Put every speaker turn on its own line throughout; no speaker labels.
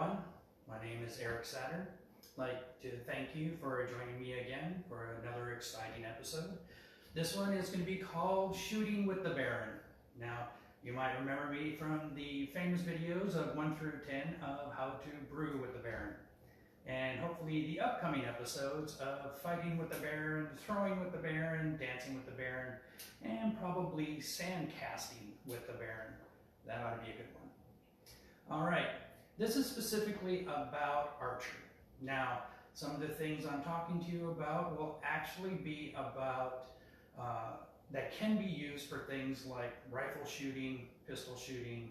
everyone. My name is Eric Saturn. I'd like to thank you for joining me again for another exciting episode. This one is going to be called Shooting with the Baron. Now, you might remember me from the famous videos of 1 through 10 of how to brew with the Baron. And hopefully the upcoming episodes of fighting with the Baron, throwing with the Baron, dancing with the Baron, and probably sand casting with the Baron. That ought to be a good one. All right, this is specifically about archery. Now, some of the things I'm talking to you about will actually be about that can be used for things like rifle shooting, pistol shooting,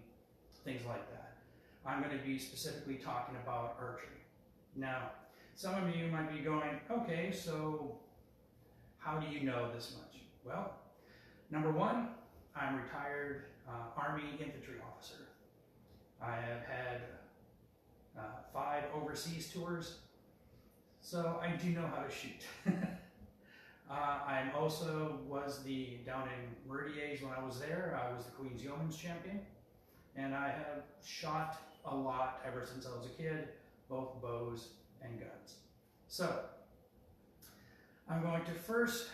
things like that. I'm going to be specifically talking about archery. Now, some of you might be going, okay, so how do you know this much? Well, number one, I'm a retired Army infantry officer. I have had 5 overseas tours, so I do know how to shoot. I also was down in Meridies when I was there. I was the Queen's Yeoman's champion, and I have shot a lot ever since I was a kid, both bows and guns. So, I'm going to first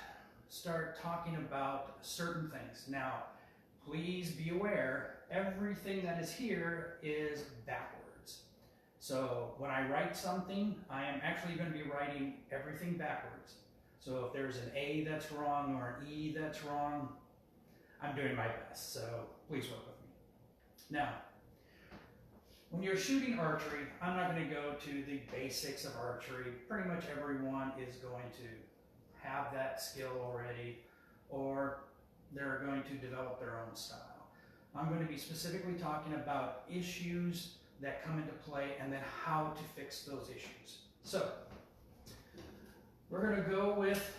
start talking about certain things. Now, please be aware, everything that is here is backwards. So, when I write something, I am actually going to be writing everything backwards. So if there's an A that's wrong or an E that's wrong, I'm doing my best, so please work with me. Now, when you're shooting archery, I'm not going to go to the basics of archery. Pretty much everyone is going to have that skill already, or they're going to develop their own style. I'm going to be specifically talking about issues that come into play and then how to fix those issues. So, we're going to go with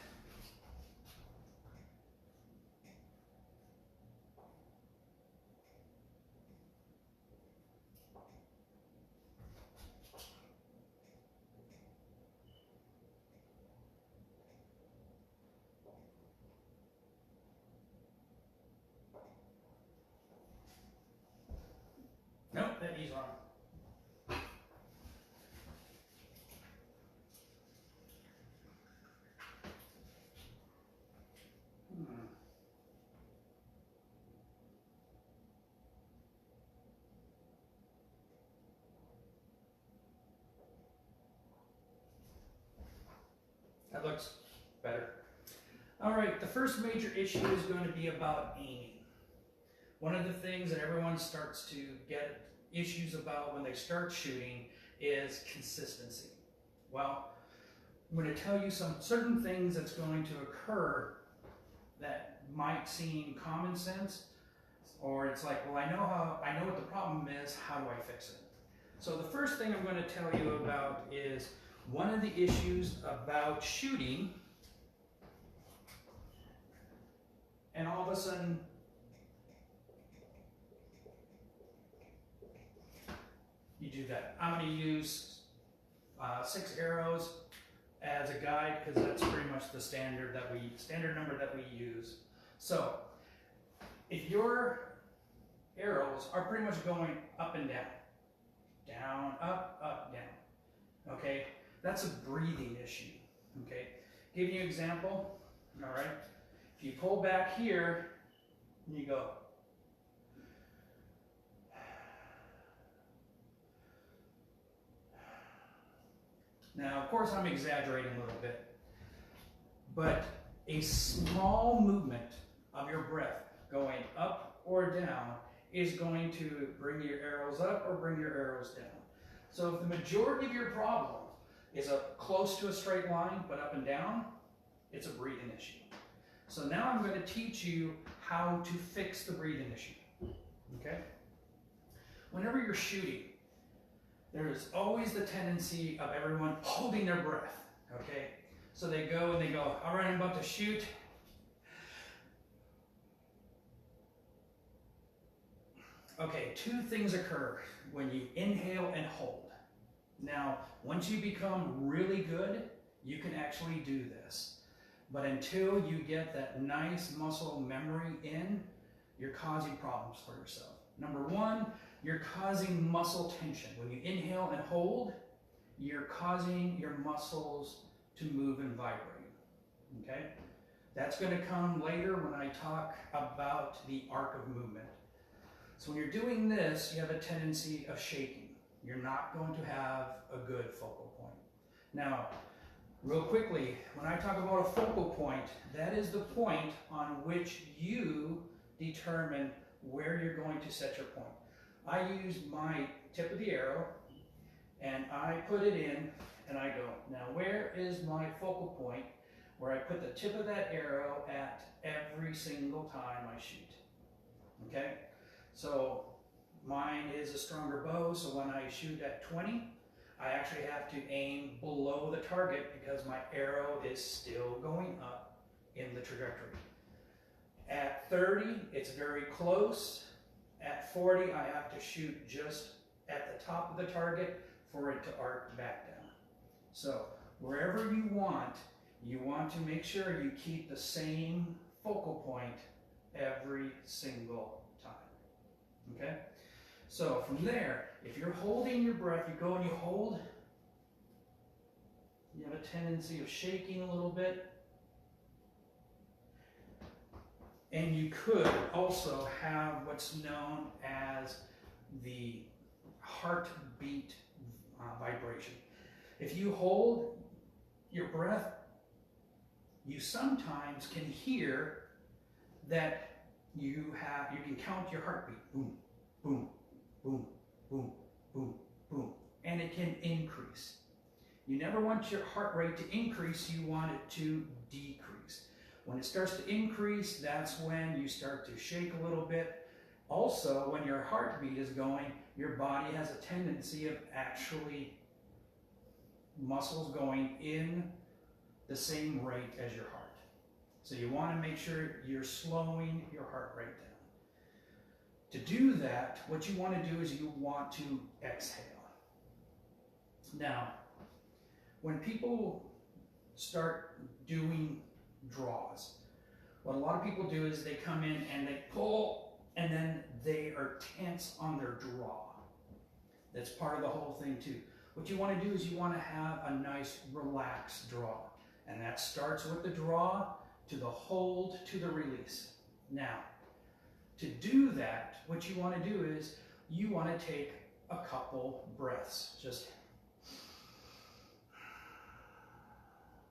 nope, that E's on. That looks better. All right, the first major issue is going to be about aiming. One of the things that everyone starts to get issues about when they start shooting is consistency. Well, I'm going to tell you some certain things that's going to occur that might seem common sense, or it's like, well, I know what the problem is, how do I fix it? So the first thing I'm going to tell you about is one of the issues about shooting, and all of a sudden, you do that. I'm going to use 6 arrows as a guide because that's pretty much the standard number that we use. So, if your arrows are pretty much going up and down, down, up, down, okay? That's a breathing issue, okay? Give you an example, all right? If you pull back here, and you go, now, of course, I'm exaggerating a little bit, but a small movement of your breath going up or down is going to bring your arrows up or bring your arrows down. So if the majority of your problem is close to a straight line, but up and down, it's a breathing issue. So now I'm going to teach you how to fix the breathing issue, okay? Whenever you're shooting, there's always the tendency of everyone holding their breath, okay? So they go and they go, all right, I'm about to shoot. Okay, 2 things occur when you inhale and hold. Now, once you become really good, you can actually do this. But until you get that nice muscle memory in, you're causing problems for yourself. Number one, you're causing muscle tension. When you inhale and hold, you're causing your muscles to move and vibrate, okay? That's going to come later when I talk about the arc of movement. So when you're doing this, you have a tendency of shaking. You're not going to have a good focal point. Now, real quickly, when I talk about a focal point, that is the point on which you determine where you're going to set your point. I use my tip of the arrow and I put it in and I go, now where is my focal point where I put the tip of that arrow at every single time I shoot? Okay, so mine is a stronger bow, so when I shoot at 20, I actually have to aim below the target because my arrow is still going up in the trajectory. At 30, it's very close. At 40, I have to shoot just at the top of the target for it to arc back down. So wherever you want to make sure you keep the same focal point every single time, okay? So from there, if you're holding your breath, you go and you hold, you have a tendency of shaking a little bit. And you could also have what's known as the heartbeat vibration. If you hold your breath, you sometimes can hear that you can count your heartbeat. Boom, boom, boom, boom, boom, boom. And it can increase. You never want your heart rate to increase, you want it to decrease. When it starts to increase, that's when you start to shake a little bit. Also, when your heartbeat is going, your body has a tendency of actually muscles going in the same rate as your heart. So you want to make sure you're slowing your heart rate down. To do that, what you want to do is you want to exhale. Now, when people start doing draws, what a lot of people do is they come in and they pull and then they are tense on their draw. That's part of the whole thing too. What you want to do is you want to have a nice relaxed draw, and that starts with the draw to the hold to the release. Now, to do that, what you want to do is you want to take a couple breaths. Just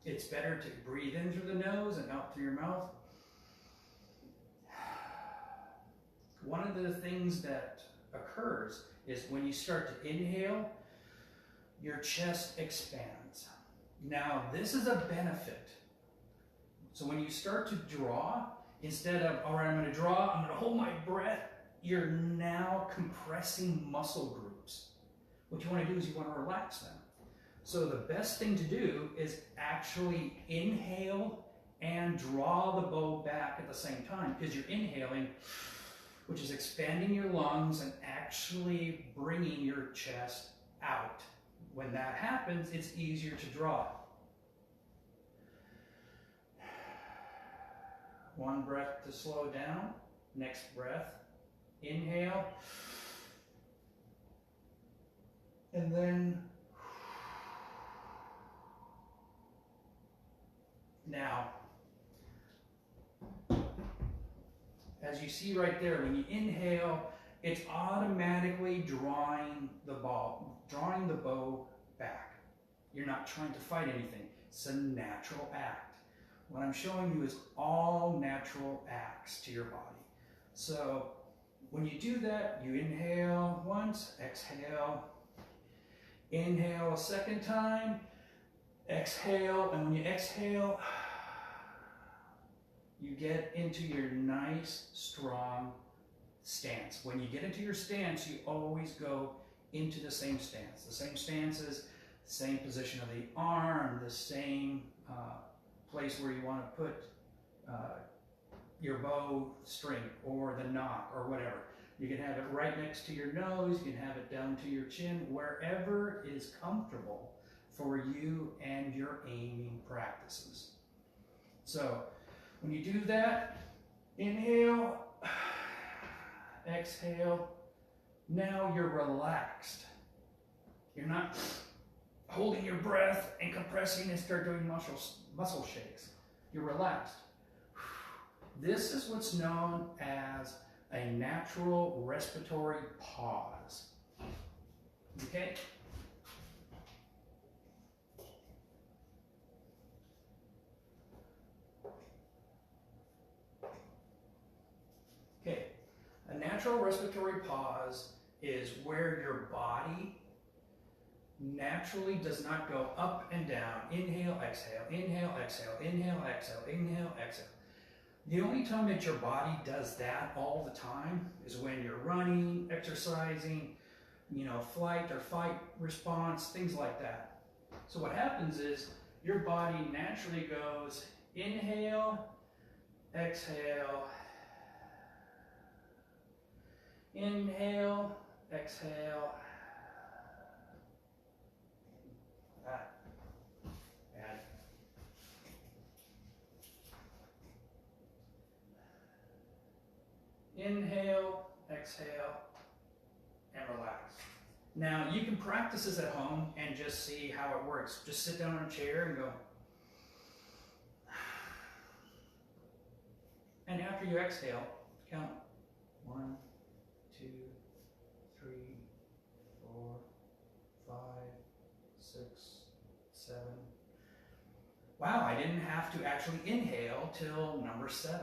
it's better to breathe in through the nose and out through your mouth. One of the things that occurs is when you start to inhale, your chest expands. Now, this is a benefit. So when you start to draw, instead of, all right, I'm going to draw, I'm going to hold my breath, you're now compressing muscle groups. What you want to do is you want to relax them. So the best thing to do is actually inhale and draw the bow back at the same time, because you're inhaling, which is expanding your lungs and actually bringing your chest out. When that happens, it's easier to draw. One breath to slow down. Next breath, inhale. And then now, as you see right there, when you inhale, it's automatically drawing the bow back. You're not trying to fight anything. It's a natural act. What I'm showing you is all natural acts to your body. So when you do that, you inhale once, exhale, inhale a second time, exhale, and when you exhale, you get into your nice, strong stance. When you get into your stance, you always go into the same stance. The same stance is the same position of the arm, the same place where you want to put your bow string or the knot or whatever. You can have it right next to your nose, you can have it down to your chin, wherever is comfortable for you and your aiming practices. So when you do that, inhale, exhale, Now you're relaxed. You're not holding your breath and compressing and start doing muscle shakes. You're relaxed. This is what's known as a natural respiratory pause. Okay? Okay. A natural respiratory pause is where your body naturally does not go up and down. Inhale, exhale, inhale, exhale, inhale, exhale, inhale, exhale. The only time that your body does that all the time is when you're running, exercising, flight or fight response, things like that. So what happens is your body naturally goes inhale, exhale, inhale, exhale. Bad. Inhale, exhale, and relax. Now, you can practice this at home and just see how it works. Just sit down in a chair and go. And after you exhale, count 1, 2, 3, 4, 5, 6, 7. Wow, I didn't have to actually inhale till number 7.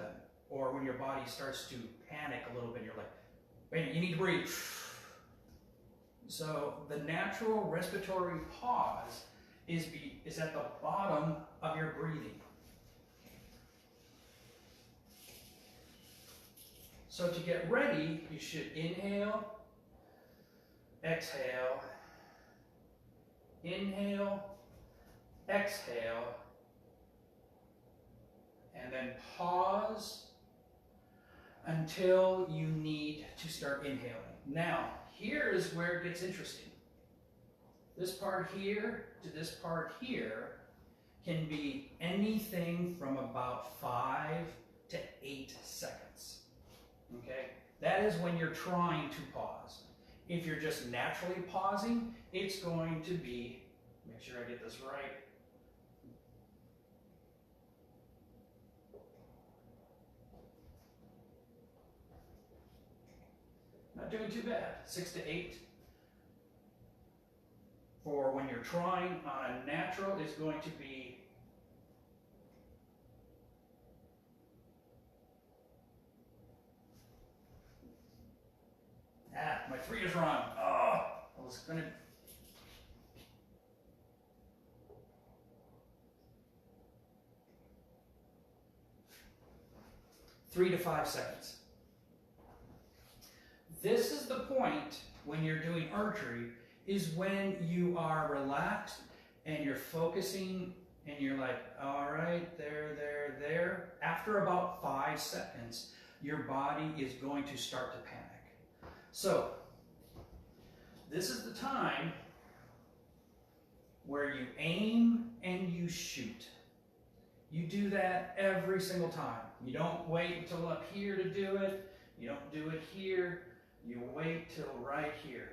Or when your body starts to panic a little bit, you're like, wait, you need to breathe. So the natural respiratory pause is at the bottom of your breathing. So to get ready, you should inhale, exhale, inhale, exhale, and then pause until you need to start inhaling. Now, here is where it gets interesting. This part here to this part here can be anything from about 5 to 8 seconds. Okay? That is when you're trying to pause. If you're just naturally pausing, it's going to be, make sure I get this right, not doing too bad, 6 to 8. For when you're trying on a natural, is going to be my 3 is wrong. Oh, I was going to. Three to 5 seconds. This is the point when you're doing archery, is when you are relaxed and you're focusing and you're like, all right, there. After about 5 seconds, your body is going to start to panic. So, this is the time where you aim and you shoot. You do that every single time. You don't wait until up here to do it. You don't do it here. You wait till right here.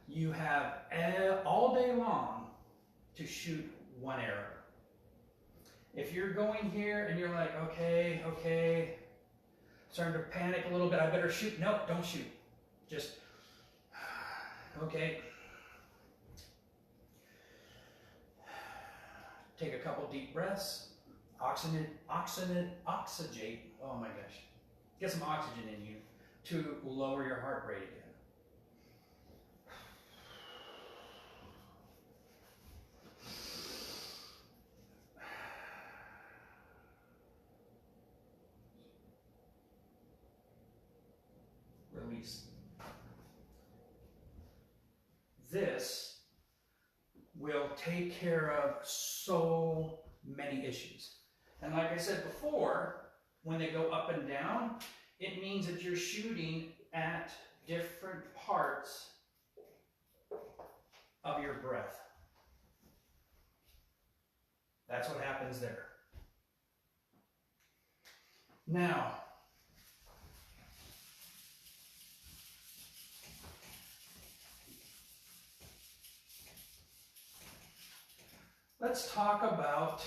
You have all day long to shoot one arrow. If you're going here and you're like, okay, starting to panic a little bit, I better shoot. No, don't shoot. Just, okay. Take a couple deep breaths. Oxygenate. Oh my gosh. Get some oxygen in you to lower your heart rate again. Release. This will take care of so many issues. And like I said before, when they go up and down, it means that you're shooting at different parts of your breath. That's what happens there. Now, Let's talk about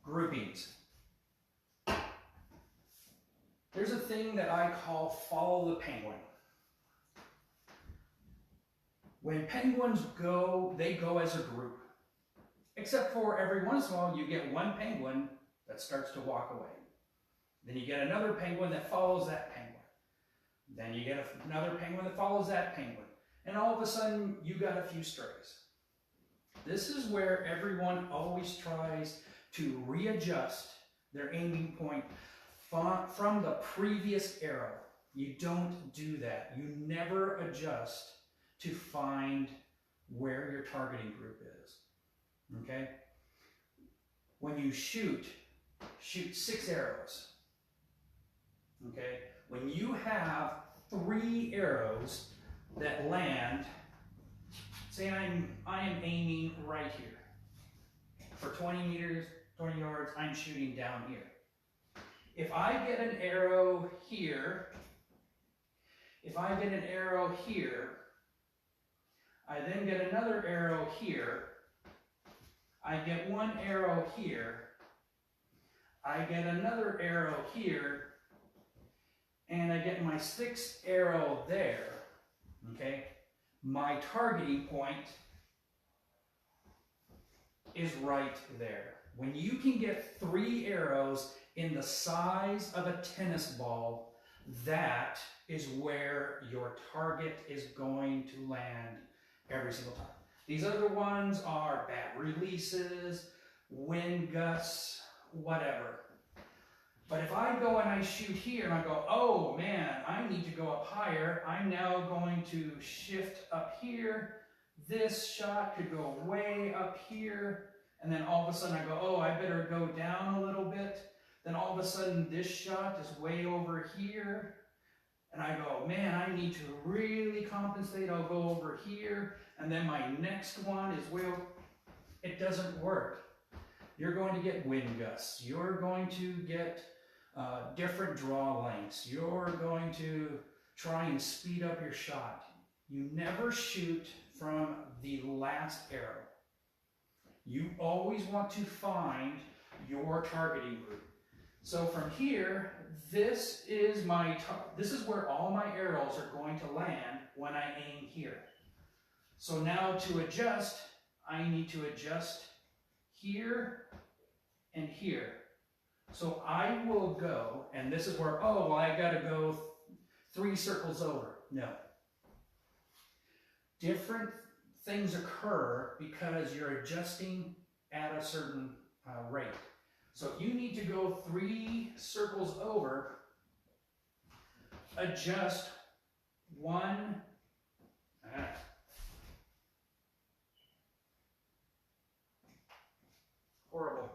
groupings. There's a thing that I call follow the penguin. When penguins go, they go as a group. Except for every once in a while you get one penguin that starts to walk away. Then you get another penguin that follows that penguin. Then you get another penguin that follows that penguin. And all of a sudden you got a few strays. This is where everyone always tries to readjust their aiming point from the previous arrow. You don't do that. You never adjust to find where your targeting group is. Okay? When you shoot 6 arrows. Okay? When you have 3 arrows that land, say I am aiming right here. For 20 meters, 20 yards, I'm shooting down here. If I get an arrow here, I then get another arrow here, I get one arrow here, I get another arrow here, and I get my 6th arrow there, okay? My targeting point is right there. When you can get 3 arrows in the size of a tennis ball, that is where your target is going to land every single time. These other ones are bad releases, wind gusts, whatever. But if I go and I shoot here and I go, oh man, I need to go up higher, I'm now going to shift up here. This shot could go way up here. And then all of a sudden I go, oh, I better go down a little bit. Then all of a sudden this shot is way over here. And I go, man, I need to really compensate. I'll go over here. And then my next one is way over. It doesn't work. You're going to get wind gusts. You're going to get different draw lengths. You're going to try and speed up your shot. You never shoot from the last arrow. You always want to find your targeting group. So from here, this is where all my arrows are going to land when I aim here. So now to adjust, I need to adjust here and here. So I will go, and this is where, oh, well, I got to go 3 circles over. No. Different things occur because you're adjusting at a certain rate. So if you need to go 3 circles over, adjust 1. Horrible.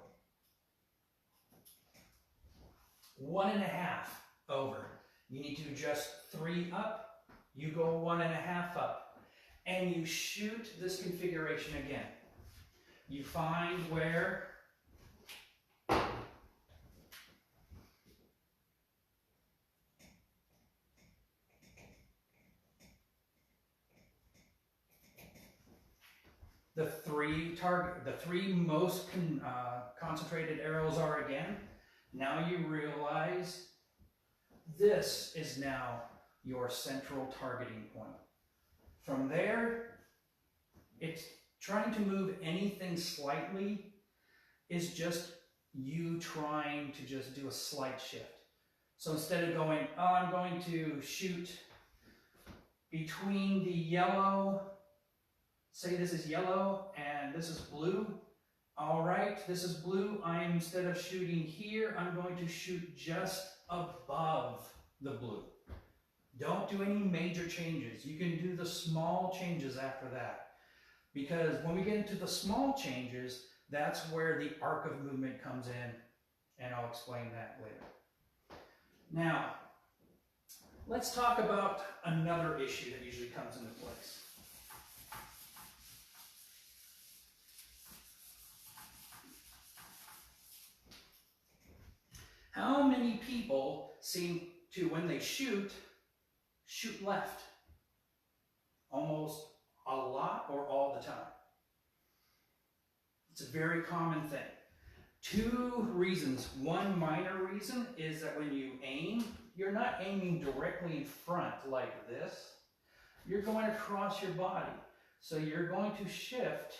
1.5 over. You need to adjust 3 up. You go 1.5 up. And you shoot this configuration again. You find where the 3 most concentrated arrows are again. Now you realize this is now your central targeting point. From there, it's trying to move anything slightly is just you trying to just do a slight shift. So instead of going, oh, I'm going to shoot between the yellow, say this is yellow and this is blue. All right, this is blue. Instead of shooting here, I'm going to shoot just above the blue. Don't do any major changes. You can do the small changes after that. Because when we get into the small changes, that's where the arc of movement comes in, and I'll explain that later. Now, let's talk about another issue that usually comes into place. How many people seem to, when they shoot left? Almost a lot or all the time. It's a very common thing. Two reasons. One minor reason is that when you aim, you're not aiming directly in front like this. You're going across your body. So you're going to shift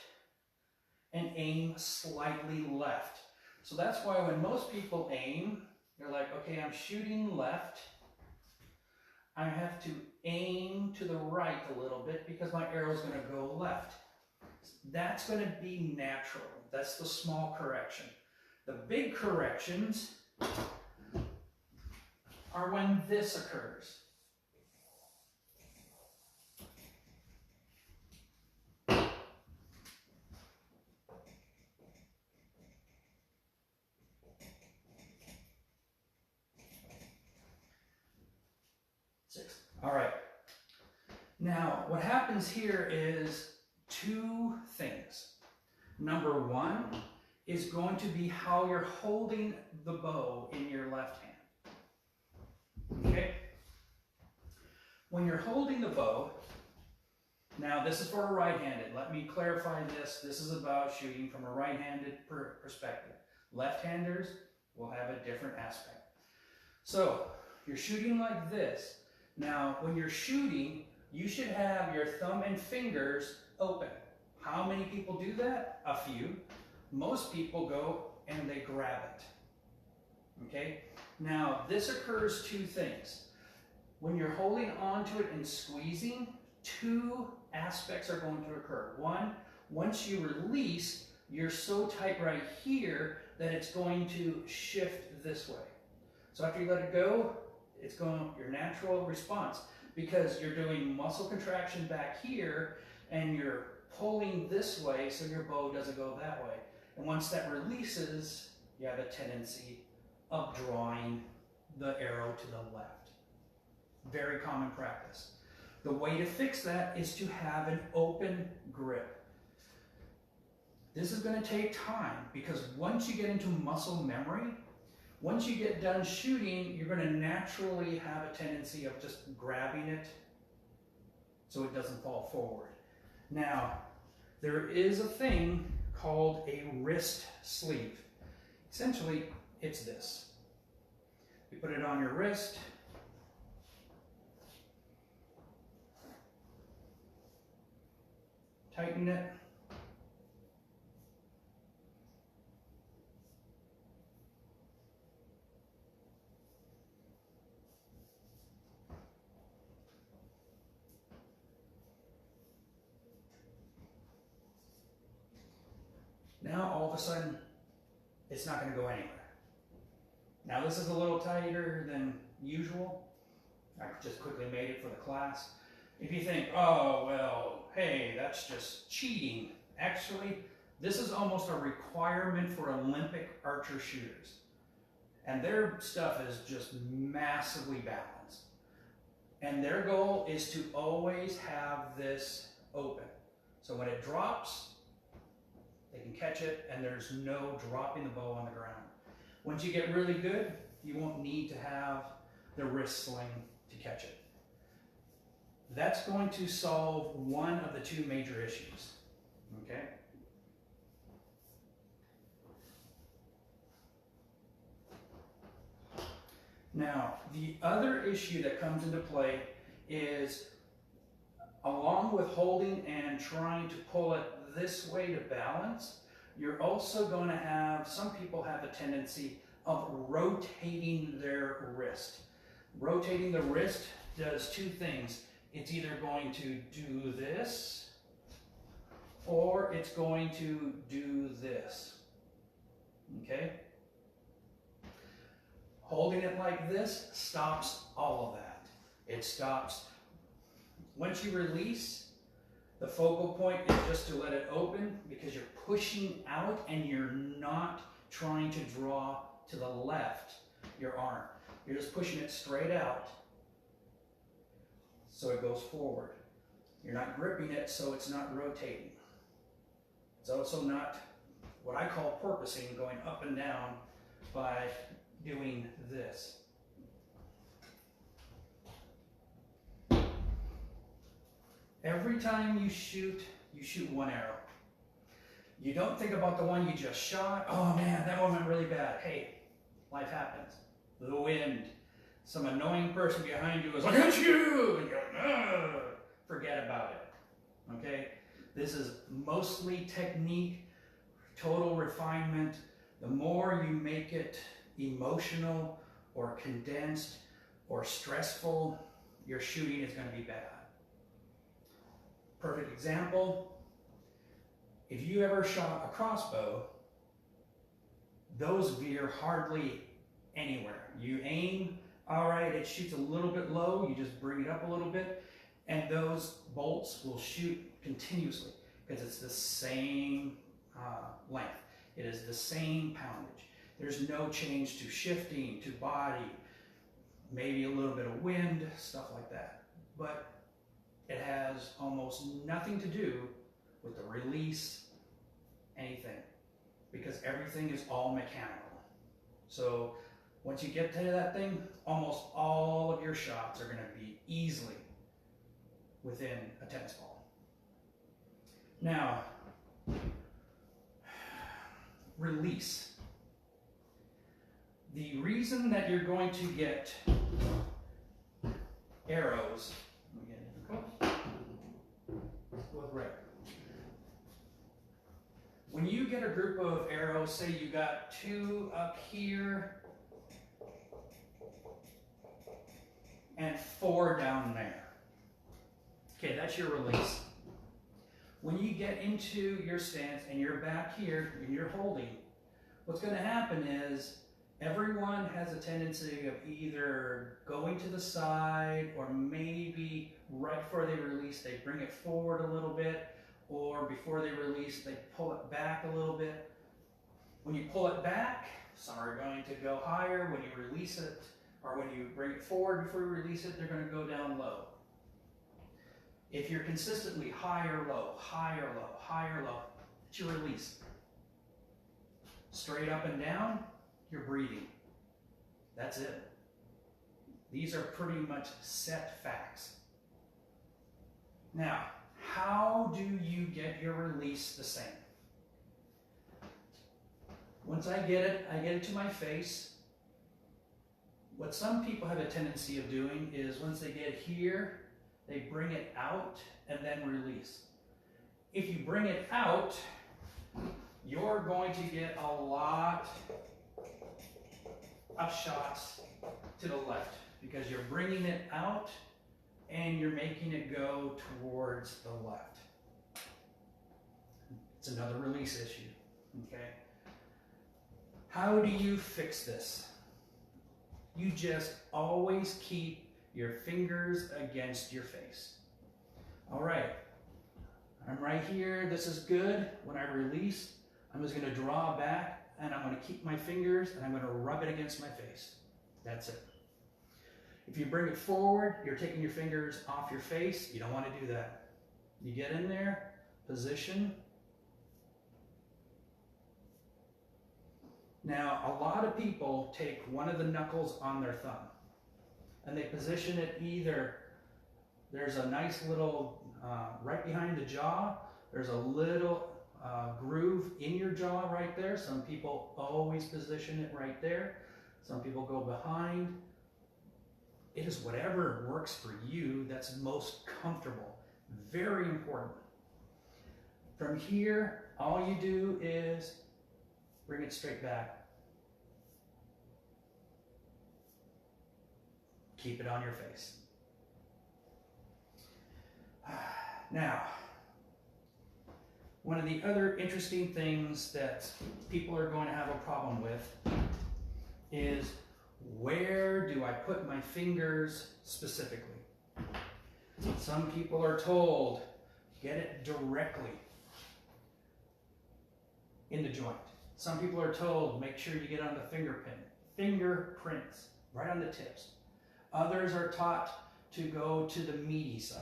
and aim slightly left. So that's why when most people aim, they're like, okay, I'm shooting left. I have to aim to the right a little bit because my arrow's going to go left. That's going to be natural. That's the small correction. The big corrections are when this occurs. All right. Now, what happens here is two things. Number one is going to be how you're holding the bow in your left hand. Okay? When you're holding the bow, now this is for a right-handed. Let me clarify this. This is about shooting from a right-handed perspective. Left-handers will have a different aspect. So, you're shooting like this. Now, when you're shooting, you should have your thumb and fingers open. How many people do that? A few. Most people go and they grab it. Okay? Now, this occurs two things. When you're holding onto it and squeezing, two aspects are going to occur. One, once you release, you're so tight right here that it's going to shift this way. So after you let it go, it's going your natural response because you're doing muscle contraction back here and you're pulling this way so your bow doesn't go that way. And once that releases, you have a tendency of drawing the arrow to the left. Very common practice. The way to fix that is to have an open grip. This is going to take time because once you get into muscle memory, once you get done shooting, you're going to naturally have a tendency of just grabbing it so it doesn't fall forward. Now, there is a thing called a wrist sleeve. Essentially, it's this. You put it on your wrist. Tighten it. Now, all of a sudden, it's not going to go anywhere. Now, this is a little tighter than usual. I just quickly made it for the class. If you think, oh, well, hey, that's just cheating. Actually, this is almost a requirement for Olympic archer shooters. And their stuff is just massively balanced. And their goal is to always have this open. So when it drops, they can catch it and there's no dropping the bow on the ground. Once you get really good, you won't need to have the wrist sling to catch it. That's going to solve one of the two major issues. Okay? Now, the other issue that comes into play is, along with holding and trying to pull it this way to balance, you're also going to have, some people have a tendency of rotating their wrist. Rotating the wrist does two things. It's either going to do this, or it's going to do this. Okay? Holding it like this stops all of that. It stops. Once you release, the focal point is just to let it open because you're pushing out and you're not trying to draw to the left your arm. You're just pushing it straight out so it goes forward. You're not gripping it so it's not rotating. It's also not what I call porpoising, going up and down by doing this. Every time you shoot one arrow. You don't think about the one you just shot. Oh man, that one went really bad. Hey, life happens. The wind. Some annoying person behind you is like, "At you!" And you're like, "Ugh." Forget about it. Okay? This is mostly technique, total refinement. The more you make it emotional or condensed or stressful, your shooting is going to be bad. Perfect example, if you ever shot a crossbow, those veer hardly anywhere. You aim, all right, it shoots a little bit low, you just bring it up a little bit, and those bolts will shoot continuously because it's the same length. It is the same poundage. There's no change to shifting, to body, maybe a little bit of wind, stuff like that. But it has almost nothing to do with the release, anything, because everything is all mechanical. So once you get to that thing, almost all of your shots are going to be easily within a tennis ball. Now, release. The reason that you're going to get arrows, with red. When you get a group of arrows, say you got 2 up here and 4 down there. Okay, that's your release. When you get into your stance and you're back here and you're holding, what's going to happen is everyone has a tendency of either going to the side, or maybe right before they release, they bring it forward a little bit, or before they release, they pull it back a little bit. When you pull it back, some are going to go higher. When you release it, or when you bring it forward before you release it, they're going to go down low. If you're consistently higher, low, higher, low, higher, low, it's your release. Straight up and down, you're breathing. That's it. These are pretty much set facts. Now, how do you get your release the same? Once I get it to my face. What some people have a tendency of doing is once they get here, they bring it out and then release. If you bring it out, you're going to get a lot of shots to the left because you're bringing it out and you're making it go towards the left. It's another release issue, okay? How do you fix this? You just always keep your fingers against your face. All right, I'm right here, this is good. When I release, I'm just gonna draw back and I'm gonna keep my fingers and I'm gonna rub it against my face. That's it. If you bring it forward, you're taking your fingers off your face. You don't wanna do that. You get in there, position. Now, a lot of people take one of the knuckles on their thumb and they position it either, there's a nice little, right behind the jaw, there's a little groove in your jaw right there. Some people always position it right there. Some people go behind. It is whatever works for you that's most comfortable. Very important. From here, all you do is bring it straight back. Keep it on your face. Now, one of the other interesting things that people are going to have a problem with is where do I put my fingers specifically? Some people are told, get it directly in the joint. Some people are told, make sure you get on the fingerprints, right on the tips. Others are taught to go to the meaty side.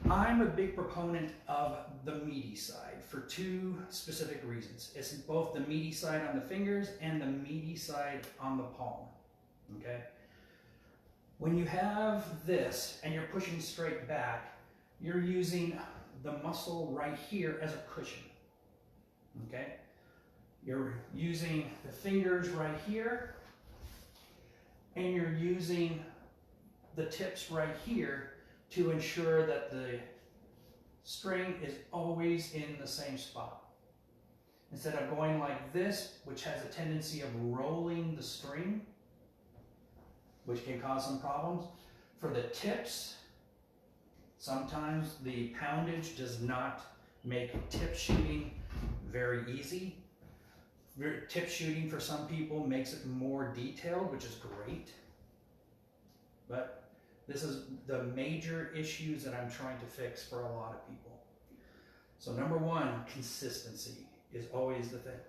I'm a big proponent of the meaty side for 2 specific reasons. It's both the meaty side on the fingers and the meaty side on the palm, okay? When you have this and you're pushing straight back, you're using the muscle right here as a cushion, okay? You're using the fingers right here, and you're using the tips right here to ensure that the string is always in the same spot. Instead of going like this, which has a tendency of rolling the string, which can cause some problems. For the tips, sometimes the poundage does not make tip shooting very easy. Tip shooting for some people makes it more detailed, which is great. But this is the major issues that I'm trying to fix for a lot of people. So number one, consistency is always the thing.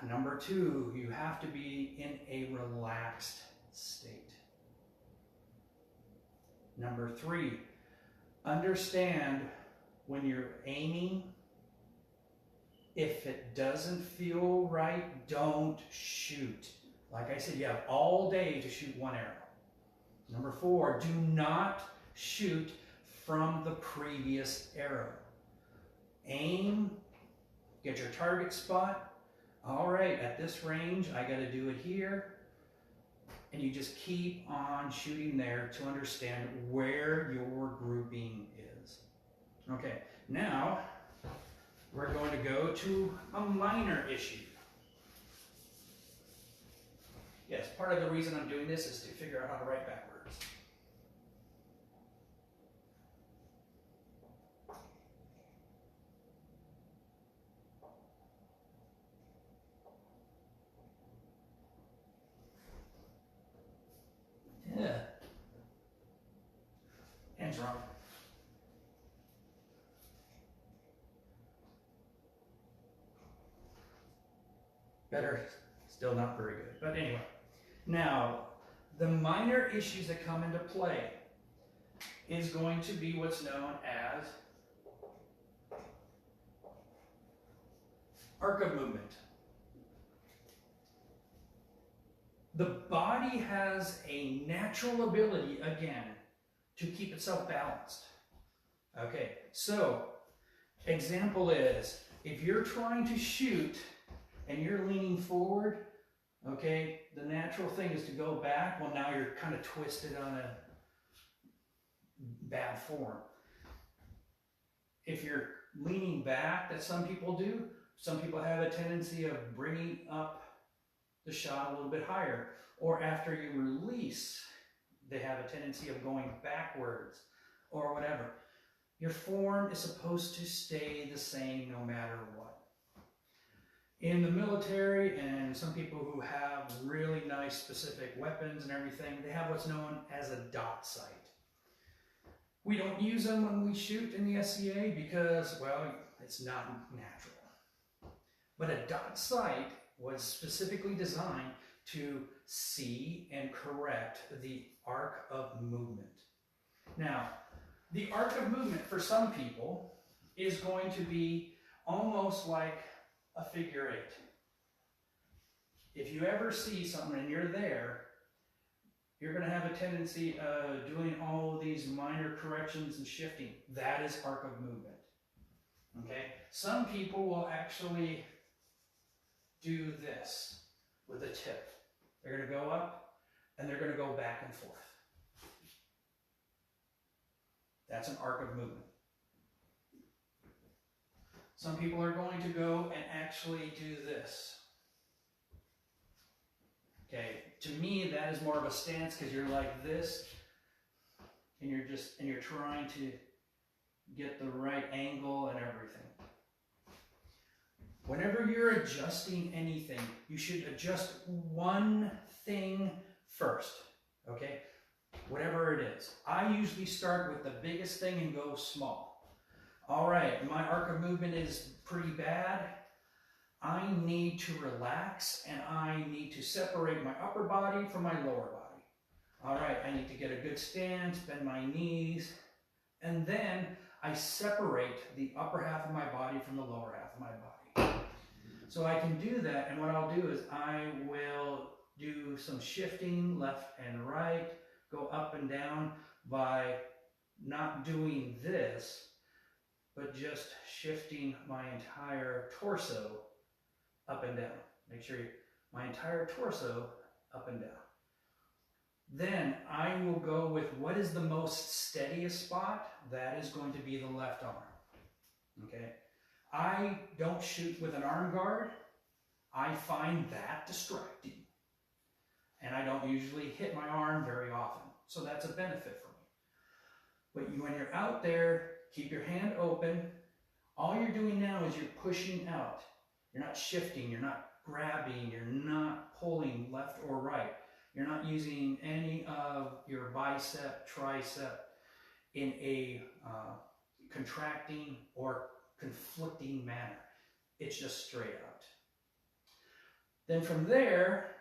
Number two, you have to be in a relaxed state. Number three, understand when you're aiming, if it doesn't feel right, don't shoot. Like I said, you have all day to shoot one arrow. Number four, do not shoot from the previous arrow. Aim, get your target spot. All right, at this range, I got to do it here. And you just keep on shooting there to understand where your grouping is. Okay, now we're going to go to a minor issue. Yes, part of the reason I'm doing this is to figure out how to write backwards. Yeah. Hands wrong. Better, still not very good. But anyway, now the minor issues that come into play is going to be what's known as arc of movement. The body has a natural ability, again, to keep itself balanced. Okay, so example is, if you're trying to shoot and you're leaning forward, okay, the natural thing is to go back. Well, now you're kind of twisted on a bad form. If you're leaning back, that some people do, some people have a tendency of bringing up the shot a little bit higher, or after you release, they have a tendency of going backwards or whatever. Your form is supposed to stay the same no matter what. In the military, and some people who have really nice specific weapons and everything, they have what's known as a dot sight. We don't use them when we shoot in the SCA because, well, it's not natural. But a dot sight was specifically designed to see and correct the arc of movement. Now, the arc of movement for some people is going to be almost like a figure eight. If you ever see something and you're there, you're going to have a tendency of doing all of these minor corrections and shifting. That is arc of movement. Okay? Some people will actually do this with a tip. They're going to go up and they're going to go back and forth. That's an arc of movement. Some people are going to go and actually do this. Okay, to me that is more of a stance because you're like this and you're trying to get the right angle and everything. Whenever you're adjusting anything, you should adjust one thing first, okay? Whatever it is. I usually start with the biggest thing and go small. All right, my arc of movement is pretty bad. I need to relax and I need to separate my upper body from my lower body. All right, I need to get a good stance, bend my knees, and then I separate the upper half of my body from the lower half of my body. So I can do that, and what I'll do is I will do some shifting left and right, go up and down by not doing this, but just shifting my entire torso up and down. Make sure my entire torso up and down. Then I will go with what is the most steadiest spot. That is going to be the left arm. Okay. I don't shoot with an arm guard. I find that distracting. And I don't usually hit my arm very often. So that's a benefit for me. But when you're out there, keep your hand open. All you're doing now is you're pushing out. You're not shifting, you're not grabbing, you're not pulling left or right. You're not using any of your bicep, tricep in a contracting or conflicting manner. It's just straight out. Then from there,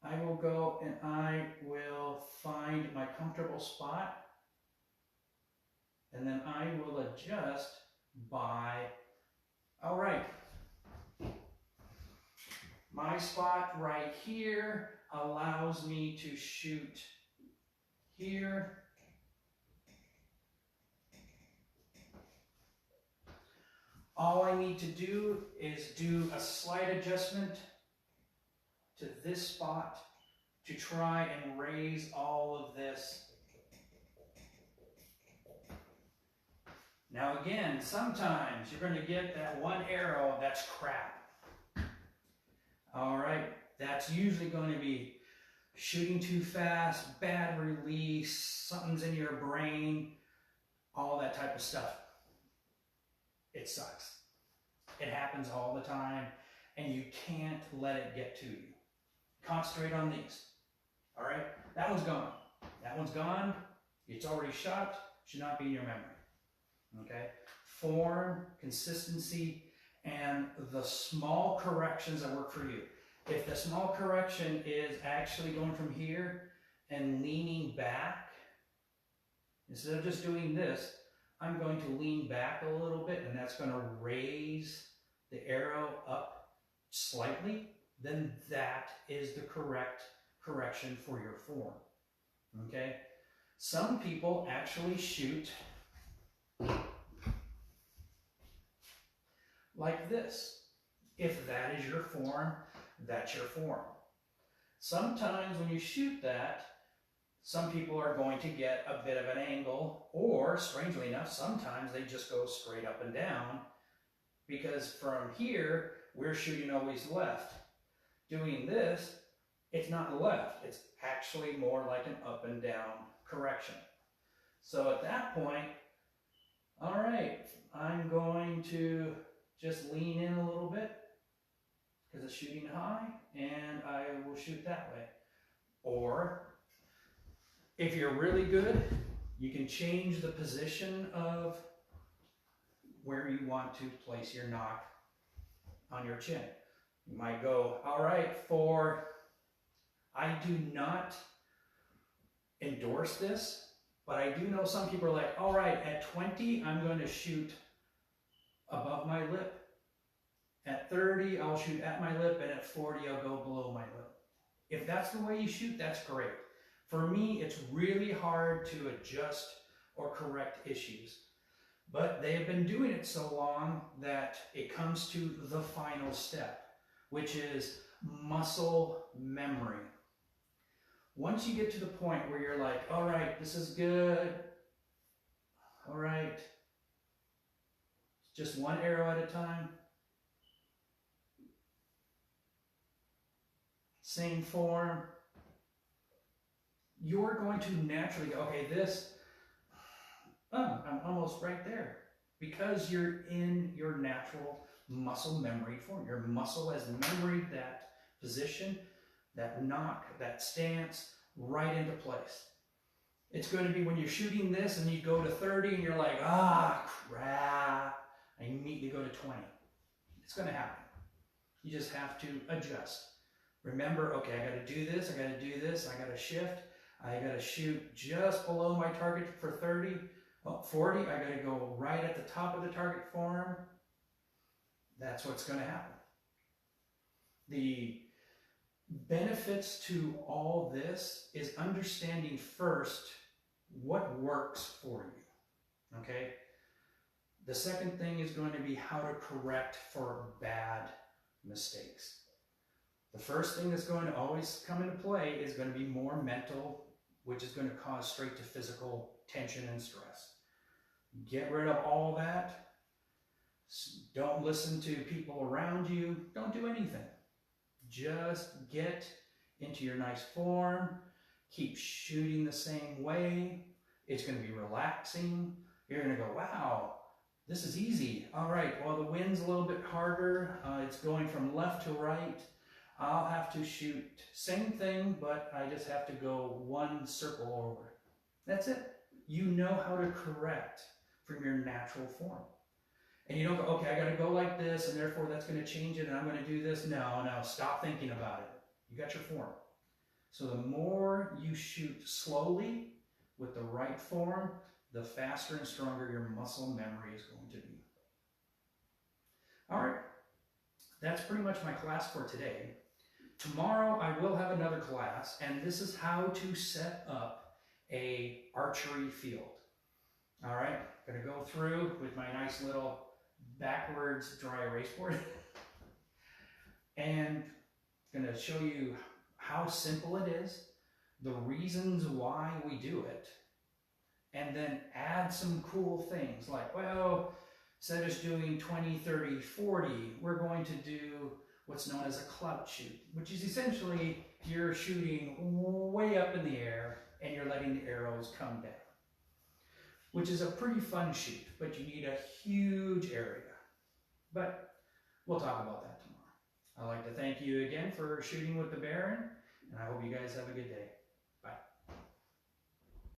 I will go and I will find my comfortable spot, and then I will adjust by, all right, my spot right here allows me to shoot here. All I need to do is do a slight adjustment to this spot to try and raise all of this. Now again, sometimes you're going to get that one arrow that's crap. All right, that's usually going to be shooting too fast, bad release, something's in your brain, all that type of stuff. It sucks. It happens all the time, and you can't let it get to you. Concentrate on these. All right, that one's gone. That one's gone. It's already shot. Should not be in your memory. Okay, form, consistency, and the small corrections that work for you. If the small correction is actually going from here and leaning back, instead of just doing this, I'm going to lean back a little bit, and that's going to raise the arrow up slightly. Then that is the correct correction for your form. Okay? Some people actually shoot like this. If that is your form, that's your form. Sometimes when you shoot that, some people are going to get a bit of an angle, or strangely enough, sometimes they just go straight up and down, because from here, we're shooting always left. Doing this, it's not left, it's actually more like an up and down correction. So at that point, all right, I'm going to just lean in a little bit because it's shooting high, and I will shoot that way. Or if you're really good, you can change the position of where you want to place your knock on your chin. You might go, all right, I do not endorse this, but I do know some people are like, all right, at 20, I'm going to shoot above my lip. At 30, I'll shoot at my lip, and at 40, I'll go below my lip. If that's the way you shoot, that's great. For me, it's really hard to adjust or correct issues. But they have been doing it so long that it comes to the final step, which is muscle memory. Once you get to the point where you're like, all right, this is good. All right. Just one arrow at a time. Same form. You're going to naturally go, okay, I'm almost right there. Because you're in your natural muscle memory form. Your muscle has memoried that position, that knock, that stance, right into place. It's going to be when you're shooting this and you go to 30 and you're like, crap, and you immediately go to 20. It's going to happen. You just have to adjust. Remember, okay, I got to do this, I got to do this, I got to shift, I got to shoot just below my target for 30. 40, I got to go right at the top of the target form. That's what's going to happen. The benefits to all this is understanding first what works for you, okay? The second thing is going to be how to correct for bad mistakes. The first thing that's going to always come into play is going to be more mental, which is going to cause straight to physical tension and stress. Get rid of all that. Don't listen to people around you. Don't do anything. Just get into your nice form. Keep shooting the same way. It's going to be relaxing. You're going to go, wow, this is easy. All right, well, the wind's a little bit harder. It's going from left to right. I'll have to shoot same thing, but I just have to go one circle over. That's it. You know how to correct from your natural form. And you don't go, okay, I got to go like this, and therefore that's going to change it, and I'm going to do this. No, stop thinking about it. You got your form. So the more you shoot slowly with the right form, the faster and stronger your muscle memory is going to be. All right, that's pretty much my class for today. Tomorrow I will have another class, and this is how to set up a archery field. All right, I'm going to go through with my nice little backwards dry erase board and I'm going to show you how simple it is, the reasons why we do it, and then add some cool things like, well, instead of just doing 20, 30, 40, we're going to do what's known as a clout shoot, which is essentially you're shooting way up in the air and you're letting the arrows come down, which is a pretty fun shoot, but you need a huge area. But we'll talk about that tomorrow. I'd like to thank you again for shooting with the Baron, and I hope you guys have a good day.